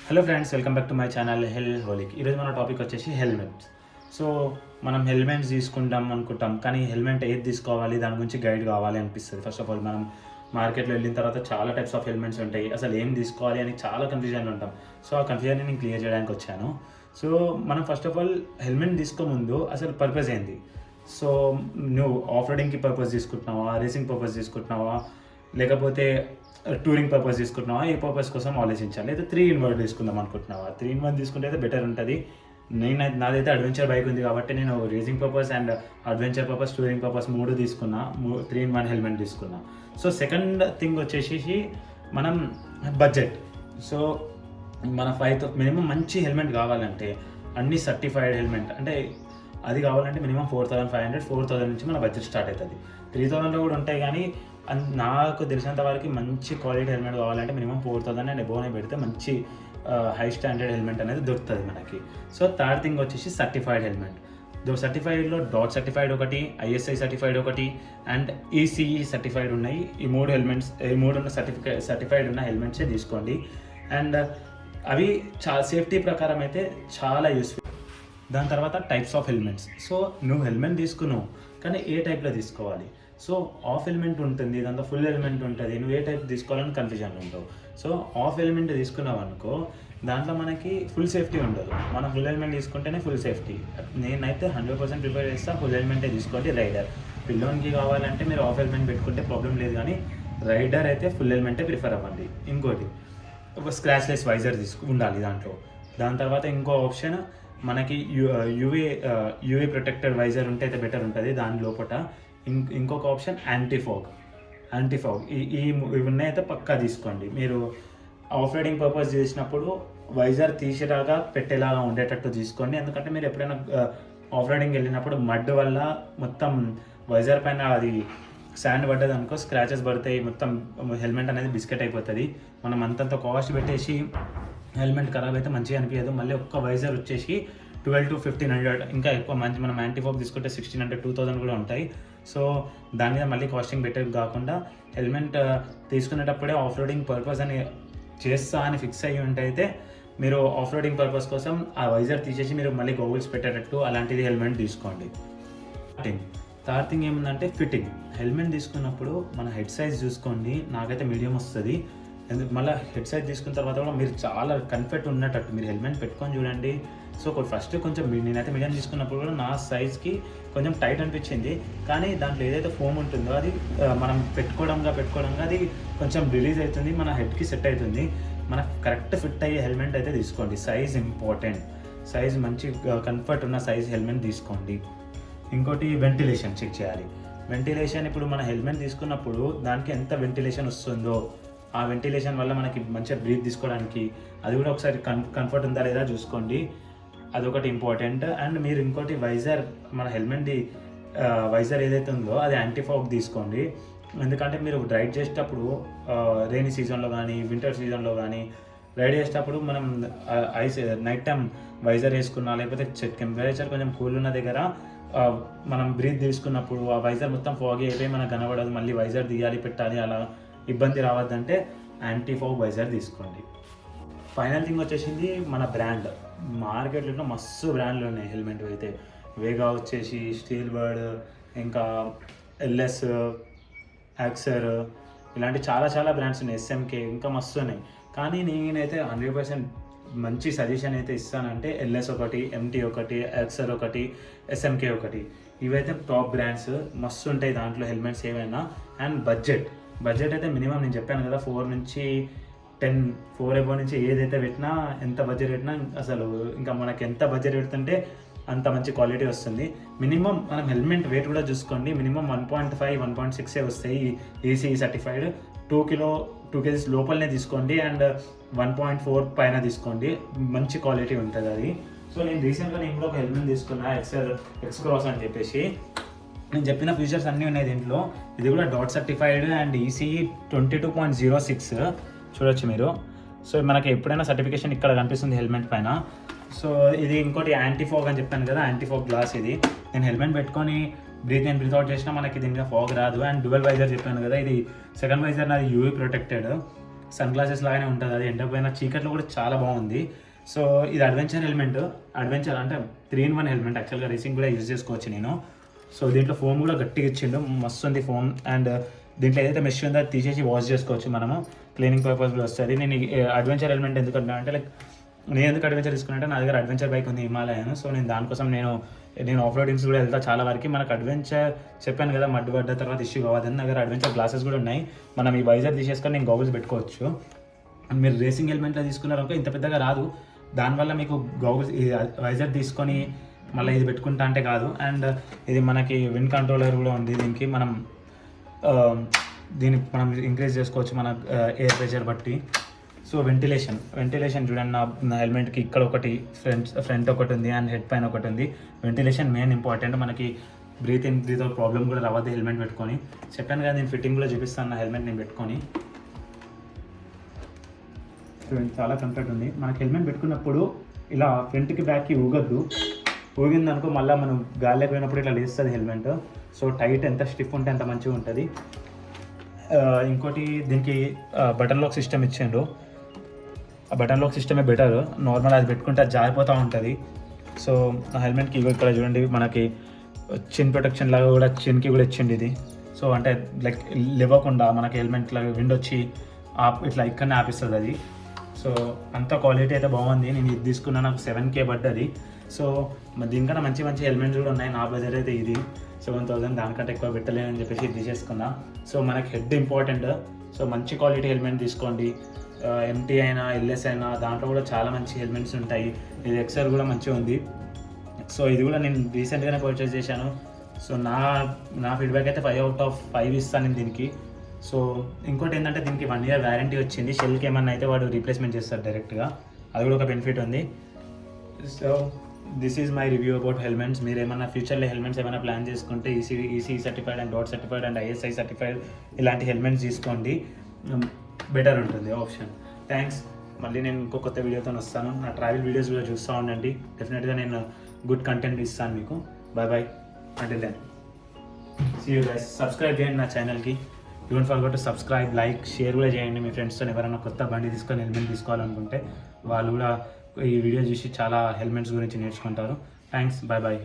Hello friends, welcome back to my channel hell holic. ఈరోజు మన topic వచ్చేసి helmets. So మనం హెల్మెట్స్ తీసుకుంటాం అనుకుంటాం, కానీ హెల్మెట్ ఏది తీసుకోవాలి దాని గురించి గైడ్ కావాలి అనిపిస్తుంది. ఫస్ట్ ఆఫ్ ఆల్ మనం మార్కెట్లో వెళ్ళిన తర్వాత చాలా టైప్స్ ఆఫ్ హెల్మెట్స్ ఉంటాయి. అసలు ఏం తీసుకోవాలి అని చాలా కన్ఫ్యూజన్లో ఉంటాం. సో ఆ కన్ఫ్యూజన్ని నేను క్లియర్ చేయడానికి వచ్చాను. సో మనం ఫస్ట్ ఆఫ్ ఆల్ హెల్మెట్ తీసుకోముందు అసలు పర్పస్ ఏంది? సో నువ్వు ఆఫ్ రోడింగ్కి పర్పస్ తీసుకుంటున్నావా, రేసింగ్ పర్పస్ తీసుకుంటున్నావా, లేకపోతే టూరింగ్ పర్పస్ తీసుకుంటున్నావా? ఏ పర్పస్ కోసం ఆలోచించాలి. లేదా 3-in-1 తీసుకుందాం అనుకుంటున్నావా? 3-in-1 తీసుకుంటే అయితే బెటర్ ఉంటుంది. నాదైతే అడ్వెంచర్ బైక్ ఉంది కాబట్టి నేను racing purpose and adventure purpose, touring purpose 3 తీసుకున్నా. 3-in-1 హెల్మెట్ తీసుకున్నా. సో సెకండ్ థింగ్ వచ్చేసి మనం బడ్జెట్. సో మన మినిమం మంచి హెల్మెట్ కావాలంటే అన్ని సర్టిఫైడ్ హెల్మెట్ అంటే అది కావాలంటే మినిమం 4,500, 4,000 నుంచి మన బడ్జెట్ స్టార్ట్ అవుతుంది. 3,000లో కూడా ఉంటాయి, కానీ నాకు తెలిసినంత వరకు మంచి క్వాలిటీ హెల్మెట్ కావాలంటే మినిమం 4,000 అండ్ అబోవ్నే పెడితే మంచి హై స్టాండర్డ్ హెల్మెట్ అనేది దొరుకుతుంది మనకి. సో థర్డ్ థింగ్ వచ్చేసి సర్టిఫైడ్ హెల్మెట్. సర్టిఫైడ్లో డాట్ సర్టిఫైడ్ ఒకటి, ఐఎస్ఐ సర్టిఫైడ్ ఒకటి అండ్ ఈసీఈ సర్టిఫైడ్ ఉన్నాయి. ఈ 3 హెల్మెట్స్, ఈ 3 ఉన్న సర్టిఫైడ్ ఉన్న హెల్మెట్సే తీసుకోండి. అండ్ అవి సేఫ్టీ ప్రకారం అయితే చాలా యూస్ఫుల్. దాని తర్వాత టైప్స్ ఆఫ్ హెల్మెట్స్. సో నువ్వు హెల్మెట్ తీసుకున్నావు, కానీ ఏ టైప్లో తీసుకోవాలి? సో ఆఫ్ హెల్మెట్ ఉంటుంది, దాంతో ఫుల్ హెల్మెట్ ఉంటుంది. నువ్వు ఏ టైప్ తీసుకోవాలని కన్ఫ్యూజన్లో ఉంటావు. సో ఆఫ్ హెల్మెట్ తీసుకున్నావు అనుకో, దాంట్లో మనకి ఫుల్ సేఫ్టీ ఉండదు. మనం ఫుల్ హెల్మెట్ తీసుకుంటేనే ఫుల్ సేఫ్టీ. నేనైతే 100% ప్రిఫర్ చేస్తాను ఫుల్ హెల్మెటే తీసుకోండి. రైడర్ పిల్లోనికి కావాలంటే మీరు ఆఫ్ హెల్మెట్ పెట్టుకుంటే ప్రాబ్లం లేదు, కానీ రైడర్ అయితే ఫుల్ హెల్మెటే ప్రిఫర్ అవ్వండి. ఇంకోటి ఒక స్క్రాచ్లెస్ వైజర్ ఉండాలి దాంట్లో. దాని తర్వాత ఇంకో ఆప్షన్ మనకి యూవీ ప్రొటెక్టెడ్ వైజర్ ఉంటే అయితే బెటర్ ఉంటుంది దాని లోపల. ఇంకొక ఆప్షన్ యాంటీఫాగ్ ఇవి ఉన్నాయితే పక్కా తీసుకోండి. మీరు ఆఫ్ రైడింగ్ పర్పస్ చేసినప్పుడు వైజర్ తీసేలాగా పెట్టేలాగా ఉండేటట్టు తీసుకోండి. ఎందుకంటే మీరు ఎప్పుడైనా ఆఫ్ రైడింగ్ వెళ్ళినప్పుడు మడ్ వల్ల మొత్తం వైజర్ పైన అది శాండ్ పడ్డది అనుకో, స్క్రాచెస్ పడతాయి, మొత్తం హెల్మెట్ అనేది బిస్కెట్ అయిపోతుంది. మనం అంతంత కాస్ట్ పెట్టేసి హెల్మెట్ ఖరాబ్ అయితే మంచిగా అనిపించదు. మళ్ళీ ఒక్క వైజర్ వచ్చేసి 1200 to 1,500, ఇంకా ఎక్కువ మంచి మనం యాంటీఫాగ్ తీసుకుంటే 1,600, 2,000 కూడా ఉంటాయి. సో దాని మీద మళ్ళీ కాస్టింగ్ బెటర్ కాకుండా హెల్మెట్ తీసుకునేటప్పుడే ఆఫ్ రోడింగ్ పర్పస్ అని చేస్తా అని ఫిక్స్ అయ్యి ఉంటే మీరు ఆఫ్ రోడింగ్ పర్పస్ కోసం ఆ వైజర్ తీసేసి మీరు మళ్ళీ గోగుల్స్ పెట్టేటట్టు అలాంటిది హెల్మెట్ తీసుకోండి. థర్డ్ థింగ్ ఏముందంటే ఫిట్టింగ్. హెల్మెట్ తీసుకున్నప్పుడు మన హెడ్ సైజ్ చూసుకోండి. నాకైతే మీడియం వస్తుంది. మళ్ళీ హెడ్ సైజ్ తీసుకున్న తర్వాత కూడా మీరు చాలా కంఫర్ట్ ఉన్నట్టు మీరు హెల్మెట్ పెట్టుకొని చూడండి. సో ఫస్ట్ కొంచెం నేనైతే మీడియం తీసుకున్నప్పుడు కూడా నా సైజ్కి కొంచెం టైట్ అనిపించింది, కానీ దాంట్లో ఏదైతే ఫోమ్ ఉంటుందో అది మనం పెట్టుకోవడంగా అది కొంచెం రిలీజ్ అవుతుంది, మన హెడ్కి సెట్ అవుతుంది. మనకు కరెక్ట్ ఫిట్ అయ్యే హెల్మెట్ అయితే తీసుకోండి. Size important. సైజ్ మంచి కంఫర్ట్ ఉన్న సైజ్ హెల్మెట్ తీసుకోండి. ఇంకోటి వెంటిలేషన్ చెక్ చేయాలి. వెంటిలేషన్ ఇప్పుడు మన హెల్మెట్ తీసుకున్నప్పుడు దానికి ఎంత వెంటిలేషన్ వస్తుందో, ఆ వెంటిలేషన్ వల్ల మనకి మంచిగా బ్రీత్ తీసుకోవడానికి అది కూడా ఒకసారి కంఫర్ట్ ఉందా లేదా చూసుకోండి. అదొకటి ఇంపార్టెంట్. అండ్ మీరు ఇంకోటి వైజర్, మన హెల్మెట్ది వైజర్ ఏదైతే ఉందో అది యాంటీఫాగ్ తీసుకోండి. ఎందుకంటే మీరు రైడ్ చేసేటప్పుడు రైనీ సీజన్లో కానీ వింటర్ సీజన్లో కానీ రైడ్ చేసేటప్పుడు మనం నైట్ టైం వైజర్ వేసుకున్నా, లేకపోతే టెంపరేచర్ కొంచెం కూల్ ఉన్న దగ్గర మనం బ్రీత్ తీసుకున్నప్పుడు ఆ వైజర్ మొత్తం ఫాగ్ అయిపోయి మనకు కనబడదు. మళ్ళీ వైజర్ తీయాలి, పెట్టాలి, అలా ఇబ్బంది రావద్దంటే యాంటీఫాగ్ వైజర్ తీసుకోండి. ఫైనల్ థింగ్ వచ్చేసింది మన బ్రాండ్. మార్కెట్లో మస్తు బ్రాండ్లు ఉన్నాయి హెల్మెట్ అయితే. వేగా వచ్చేసి, స్టీల్ బర్డ్, ఇంకా ఎల్ఎస్, యాక్సర్, ఇలాంటి చాలా బ్రాండ్స్ ఉన్నాయి. ఎస్ఎంకే, ఇంకా మస్తు ఉన్నాయి. కానీ నేనైతే 100% మంచి సజెషన్ అయితే ఇస్తానంటే ఎల్ఎస్ ఒకటి, ఎంటీ ఒకటి, యాక్సర్ ఒకటి, ఎస్ఎంకే ఒకటి. ఇవైతే టాప్ బ్రాండ్స్, మస్తు ఉంటాయి దాంట్లో హెల్మెట్స్ ఏవైనా. అండ్ బడ్జెట్ అయితే మినిమం నేను చెప్పాను కదా 4 నుంచి 10, 4 అబోవ్ నుంచి ఏదైతే పెట్టినా, ఎంత బడ్జెట్ పెట్టినా అసలు ఇంకా మనకి ఎంత బడ్జెట్ పెడుతుంటే అంత మంచి క్వాలిటీ వస్తుంది. మినిమం మనం హెల్మెట్ వెయిట్ కూడా చూసుకోండి. మినిమం 1.5, 1.6 వస్తాయి. ఈసీఈ సర్టిఫైడ్ 2 kgs లోపలనే తీసుకోండి. అండ్ 1.4 పైన తీసుకోండి. మంచి క్వాలిటీ ఉంటుంది అది. సో నేను రీసెంట్గా కూడా ఒక హెల్మెట్ తీసుకున్నా, ఎక్స్క్రాస్ అని చెప్పేసి. నేను చెప్పిన ఫీచర్స్ అన్నీ ఉన్నాయి దీంట్లో. ఇది కూడా డాట్ సర్టిఫైడ్ అండ్ ఈసీఈ 22.06 చూడొచ్చు మీరు. సో మనకి ఎప్పుడైనా సర్టిఫికేషన్ ఇక్కడ కనిపిస్తుంది హెల్మెట్ పైన. సో ఇది ఇంకోటి యాంటీఫాగ్ అని చెప్పాను కదా, యాంటీఫాగ్ గ్లాస్ ఇది. నేను హెల్మెట్ పెట్టుకొని బ్రీత్ అవుట్ చేసినా మనకి దీని మీద ఫాగ్ రాదు. అండ్ డ్యువల్ వైజర్ చెప్పాను కదా, ఇది సెకండ్ వైజర్ నాది యూవీ ప్రొటెక్టెడ్. సన్ గ్లాసెస్ లాగానే ఉంటుంది, అది ఎండపోయిన చీకట్లో కూడా చాలా బాగుంది. సో ఇది అడ్వెంచర్ హెల్మెట్, అడ్వెంచర్ అంటే 3-in-1 హెల్మెట్. యాక్చువల్గా రేసింగ్ కూడా యూజ్ చేసుకోవచ్చు నేను. సో దీంట్లో ఫోమ్ కూడా గట్టిగా ఇచ్చిండు, మస్తు ఉంది ఫోమ్. అండ్ దీంట్లో ఏదైతే మెష్ ఉందో అది తీసేసి వాష్ చేసుకోవచ్చు మనము, క్లీనింగ్ పర్పస్ కూడా వస్తుంది. నేను అడ్వెంచర్ హెల్మెట్ ఎందుకంటే అంటే లైక్ నేను ఎందుకు అడ్వెంచర్ తీసుకున్నానంటే నా దగ్గర అడ్వెంచర్ బైక్ ఉంది హిమాలయన్. సో నేను దానికోసం నేను ఆఫ్ రోడింగ్స్ కూడా వెళ్తా చాలా వరకు. మనకు అడ్వెంచర్ చెప్పాను కదా, మడ్డు పడ్డ తర్వాత ఇష్యూ కావద్దని. నా దగ్గర అడ్వెంచర్ గ్లాసెస్ కూడా ఉన్నాయి. మనం ఈ వైజర్ తీసేసుకొని నేను గౌగుల్స్ పెట్టుకోవచ్చు. మీరు రేసింగ్ హెల్మెట్లో తీసుకున్నారనుకో ఇంత పెద్దగా రాదు, దానివల్ల మీకు గౌగుల్స్ వైజర్ తీసుకొని మళ్ళీ ఇది పెట్టుకుంటా అంటే కాదు. అండ్ ఇది మనకి విండ్ కంట్రోలర్ కూడా ఉంది దీనికి. దీన్ని మనం ఇంక్రీజ్ చేసుకోవచ్చు మన ఎయిర్ ప్రెషర్ బట్టి. సో వెంటిలేషన్ చూడండి, నా హెల్మెట్కి ఇక్కడ ఒకటి ఫ్రంట్ ఒకటి ఉంది అండ్ హెడ్ పైన ఒకటి ఉంది. వెంటిలేషన్ మెయిన్ ఇంపార్టెంట్, మనకి బ్రీత్ అవుట్ ప్రాబ్లం కూడా రావద్దు హెల్మెట్ పెట్టుకొని. చెప్పాను కదా నేను ఫిట్టింగ్ కూడా చూపిస్తాను నా హెల్మెట్ నేను పెట్టుకొని. చూడండి చాలా కంఫర్ట్ ఉంది. మనకి హెల్మెట్ పెట్టుకున్నప్పుడు ఇలా ఫ్రంట్కి బ్యాక్కి ఊగద్దు, ఊగిందనుకో మళ్ళీ మనం గాలిలోకి పోయినప్పుడు ఇట్లా లేస్తుంది హెల్మెట్. సో టైట్ ఎంత స్టిఫ్ ఉంటే అంత మంచిగా ఉంటుంది. ఇంకోటి దీనికి బటన్ లాక్ సిస్టమ్ ఇచ్చిండు. ఆ బటన్ లాక్ సిస్టమే బెటర్, నార్మల్ అది పెట్టుకుంటే అది జారిపోతూ ఉంటుంది. సో ఆ హెల్మెట్కి ఇక్కడ చూడండి మనకి చిన్ ప్రొటెక్షన్ లాగా కూడా చిన్కి కూడా ఇచ్చిండి ఇది. సో అంటే లైక్ లేవకుండా మనకి హెల్మెట్ లాగా విండ్ వచ్చి ఇట్లా ఇక్కడనే ఆపిస్తుంది అది. సో అంత క్వాలిటీ అయితే బాగుంది. నేను ఇది తీసుకున్నా, నాకు 7K పడ్డది. సో దీనికన్నా మంచి హెల్మెట్స్ కూడా ఉన్నాయి. నా బడ్జెట్ అయితే ఇది 7,000, దానికంటే ఎక్కువ పెట్టలేనని చెప్పేసి ఇది తీసేసుకున్నా. సో మనకి హెడ్ ఇంపార్టెంట్. సో మంచి క్వాలిటీ హెల్మెట్ తీసుకోండి. ఎంటీ అయినా LS అయినా దాంట్లో కూడా చాలా మంచి హెల్మెట్స్ ఉంటాయి. ఇది XR కూడా మంచిగా ఉంది. సో ఇది కూడా నేను రీసెంట్గానే పర్చేస్ చేశాను. సో నా ఫీడ్బ్యాక్ అయితే 5/5 ఇస్తాను నేను దీనికి. సో ఇంకోటి ఏంటంటే దీనికి 1 year వ్యారంటీ వచ్చింది. షెల్కి ఏమన్నా అయితే వాడు రీప్లేస్మెంట్ చేస్తారు డైరెక్ట్గా, అది కూడా ఒక బెనిఫిట్ ఉంది. So this is my review about helmets. మీరు ఏమైనా ఫ్యూచర్లో హెల్మెట్స్ ఏమైనా ప్లాన్ చేసుకుంటే EC certified and dot certified and ISI certified ఇలాంటి హెల్మెట్స్ తీసుకోండి, బెటర్ ఉంటుంది ఆప్షన్. థ్యాంక్స్. మళ్ళీ నేను ఇంకో కొత్త వీడియోతో వస్తాను. నా ట్రావెల్ వీడియోస్ కూడా చూస్తూ ఉండండి. డెఫినెట్గా నేను గుడ్ కంటెంట్ ఇస్తాను మీకు. Bye until then see you guys. Subscribe చేయండి నా ఛానల్కి. Don't forget to subscribe, like, share కూడా చేయండి మీ ఫ్రెండ్స్తో. ఎవరైనా కొత్త బండి తీసుకొని హెల్మెట్ తీసుకోవాలనుకుంటే వాళ్ళు కూడా ఈ వీడియో చూసి చాలా హెల్మెట్స్ గురించి నేర్చుకుంటారు. థ్యాంక్స్. బాయ్.